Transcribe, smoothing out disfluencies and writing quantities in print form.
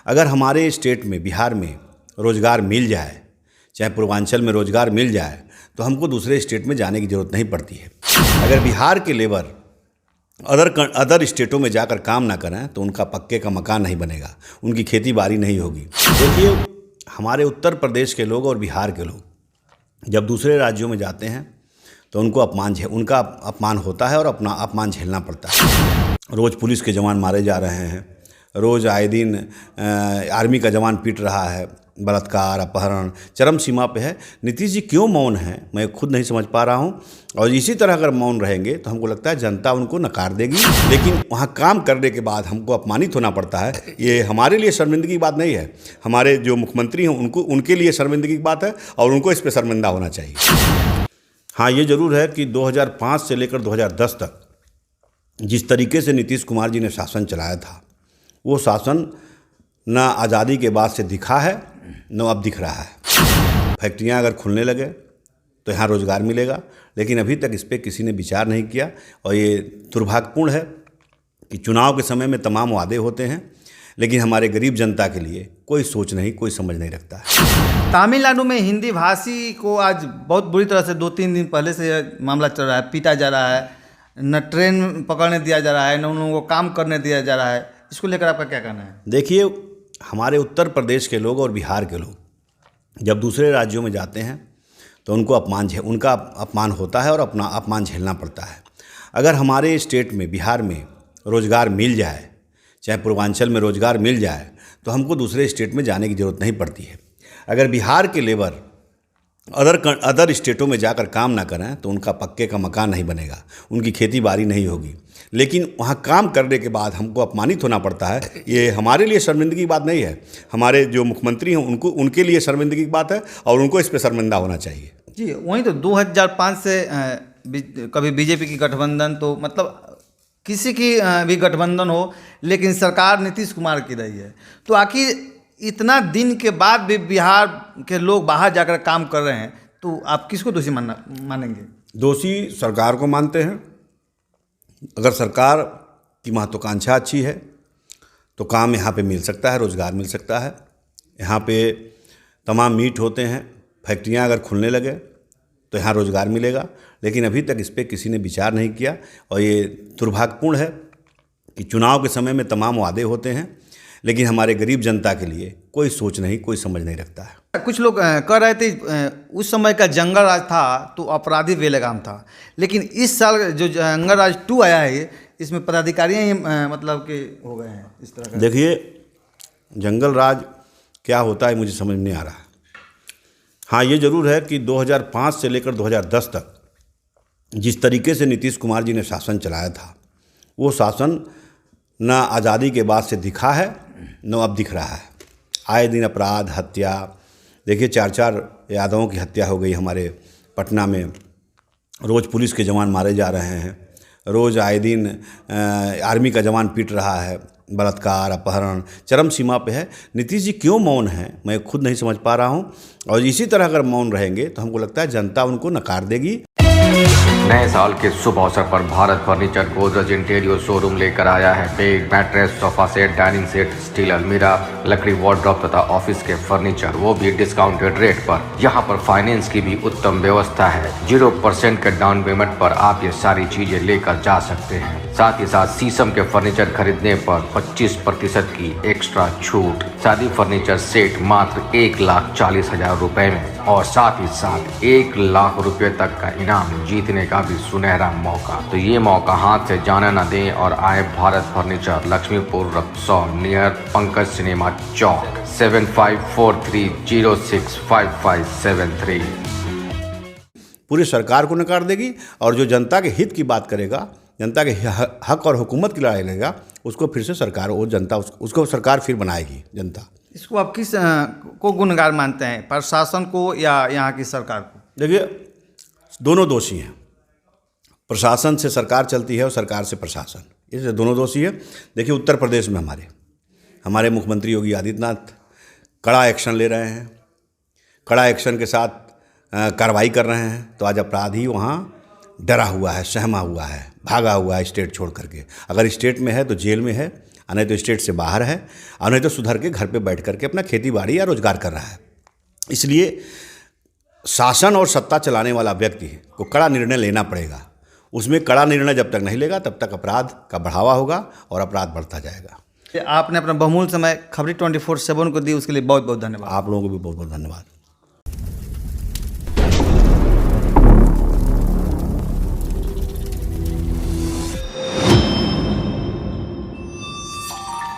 अगर हमारे स्टेट में बिहार में रोज़गार मिल जाए, चाहे पूर्वांचल में रोज़गार मिल जाए, तो हमको दूसरे स्टेट में जाने की ज़रूरत नहीं पड़ती है। अगर बिहार के लेबर अदर स्टेटों में जाकर काम ना करें तो उनका पक्के का मकान नहीं बनेगा, उनकी खेती बाड़ी नहीं होगी। देखिए, हमारे उत्तर प्रदेश के लोग और बिहार के लोग जब दूसरे राज्यों में जाते हैं तो उनका अपमान होता है और अपना अपमान झेलना पड़ता है। रोज़ पुलिस के जवान मारे जा रहे हैं, रोज़ आए दिन आर्मी का जवान पीट रहा है, बलात्कार अपहरण चरम सीमा पे है। नीतीश जी क्यों मौन हैं, मैं खुद नहीं समझ पा रहा हूँ। और इसी तरह अगर मौन रहेंगे तो हमको लगता है जनता उनको नकार देगी, लेकिन वहाँ काम करने के बाद हमको अपमानित होना पड़ता है। ये हमारे लिए शर्मिंदगी की बात नहीं है, हमारे जो मुख्यमंत्री हैं उनके लिए शर्मिंदगी की बात है और उनको इस पर शर्मिंदा होना चाहिए। हाँ, ये ज़रूर है कि 2005 से लेकर 2010 तक जिस तरीके से नीतीश कुमार जी ने शासन चलाया था, वो शासन न आज़ादी के बाद से दिखा है न अब दिख रहा है। फैक्ट्रियां अगर खुलने लगे तो यहाँ रोज़गार मिलेगा, लेकिन अभी तक इस पर किसी ने विचार नहीं किया। और ये दुर्भाग्यपूर्ण है कि चुनाव के समय में तमाम वादे होते हैं, लेकिन हमारे गरीब जनता के लिए कोई सोच नहीं, कोई समझ नहीं रखता है। तमिलनाडु में हिंदी भाषी को आज बहुत बुरी तरह से 2-3 दिन पहले से मामला चल रहा है, पीटा जा रहा है, न ट्रेन पकड़ने दिया जा रहा है, न उन लोगों को काम करने दिया जा रहा है। इसको लेकर आपका क्या कहना है? देखिए, हमारे उत्तर प्रदेश के लोग और बिहार के लोग जब दूसरे राज्यों में जाते हैं तो उनका अपमान होता है और अपना अपमान झेलना पड़ता है। अगर हमारे स्टेट में बिहार में रोज़गार मिल जाए, चाहे पूर्वांचल में रोज़गार मिल जाए, तो हमको दूसरे स्टेट में जाने की ज़रूरत नहीं पड़ती है। अगर बिहार के लेबर अदर स्टेटों में जाकर काम ना करें तो उनका पक्के का मकान नहीं बनेगा, उनकी खेती बाड़ी नहीं होगी, लेकिन वहाँ काम करने के बाद हमको अपमानित होना पड़ता है। ये हमारे लिए शर्मिंदगी की बात नहीं है, हमारे जो मुख्यमंत्री हैं उनके लिए शर्मिंदगी की बात है और उनको इस पर शर्मिंदा होना चाहिए। जी, वहीं तो 2005 से कभी बीजेपी की गठबंधन, तो मतलब किसी की भी गठबंधन हो, लेकिन सरकार नीतीश कुमार की रही है। तो आखिर इतना दिन के बाद भी बिहार के लोग बाहर जाकर काम कर रहे हैं, तो आप किसको दोषी मानेंगे? दोषी सरकार को मानते हैं। अगर सरकार की महत्वाकांक्षा अच्छी है तो काम यहाँ पे मिल सकता है, रोज़गार मिल सकता है। यहाँ पे तमाम मीट होते हैं, फैक्ट्रियाँ अगर खुलने लगे तो यहाँ रोज़गार मिलेगा, लेकिन अभी तक इस पर किसी ने विचार नहीं किया। और ये दुर्भाग्यपूर्ण है कि चुनाव के समय में तमाम वादे होते हैं, लेकिन हमारे गरीब जनता के लिए कोई सोच नहीं, कोई समझ नहीं रखता है। कुछ लोग कह रहे थे उस समय का जंगल राज था तो अपराधी बेलगाम था, लेकिन इस साल जो जंगल राज 2 आया है, इसमें पदाधिकारी ही मतलब के हो गए हैं इस तरह का। देखिए, जंगल राज क्या होता है मुझे समझ नहीं आ रहा है। हाँ, ये ज़रूर है कि 2005 से लेकर 2010 तक जिस तरीके से नीतीश कुमार जी ने शासन चलाया था, वो शासन न आज़ादी के बाद से दिखा है न अब दिख रहा है। आए दिन अपराध, हत्या, देखिए 4-4 यादवों की हत्या हो गई हमारे पटना में, रोज़ पुलिस के जवान मारे जा रहे हैं, रोज़ आए दिन आर्मी का जवान पीट रहा है, बलात्कार अपहरण चरम सीमा पे है। नीतीश जी क्यों मौन हैं, मैं खुद नहीं समझ पा रहा हूँ। और इसी तरह अगर मौन रहेंगे तो हमको लगता है जनता उनको नकार देगी। नए साल के शुभ अवसर पर Bharat furniture Godrej interior showroom लेकर आया है bed, mattress, sofa set, dining set, steel अलमीरा, लकड़ी वार्डरोब तथा ऑफिस के फर्नीचर, वो भी डिस्काउंटेड रेट पर। यहाँ पर फाइनेंस की भी उत्तम व्यवस्था है। 0% के डाउन पेमेंट पर आप ये सारी चीजें लेकर जा सकते हैं। साथ ही साथ शीशम के फर्नीचर खरीदने पर 25% की एक्स्ट्रा छूट। शादी फर्नीचर सेट मात्र 1,40,000 रुपए में, और साथ ही साथ 1 लाख रुपए तक का इनाम जीतने का भी सुनहरा मौका। तो ये मौका हाथ से जाने न दें और आए Bharat furniture, Laxmipur, Raxaul, near Pankaj cinema चौक, 7543065573। पूरी सरकार को नकार देगी और जो जनता के हित की बात करेगा, जनता के हक और हुकूमत की लड़ाई लड़ेगा, उसको फिर से सरकार और जनता उसको सरकार फिर बनाएगी जनता। इसको आप किस को गुनहगार मानते हैं, प्रशासन को या यहाँ की सरकार को? देखिए, दोनों दोषी हैं। प्रशासन से सरकार चलती है और सरकार से प्रशासन, ये दोनों दोषी है। देखिए, उत्तर प्रदेश में हमारे मुख्यमंत्री योगी आदित्यनाथ कड़ा एक्शन ले रहे हैं, कड़ा एक्शन के साथ कार्रवाई कर रहे हैं। तो आज अपराधी वहाँ डरा हुआ है, सहमा हुआ है, भागा हुआ है स्टेट छोड़ करके। अगर स्टेट में है तो जेल में है, और नहीं तो स्टेट से बाहर है, और नहीं तो सुधर के घर पे बैठ करके अपना खेती बाड़ी या रोजगार कर रहा है। इसलिए शासन और सत्ता चलाने वाला व्यक्ति को कड़ा निर्णय लेना पड़ेगा। उसमें कड़ा निर्णय जब तक नहीं लेगा तब तक अपराध का बढ़ावा होगा और अपराध बढ़ता जाएगा। आपने अपना बहुमूल्य समय खबरी 24/7 को दी, उसके लिए बहुत बहुत धन्यवाद। आप लोगों को भी बहुत बहुत धन्यवाद।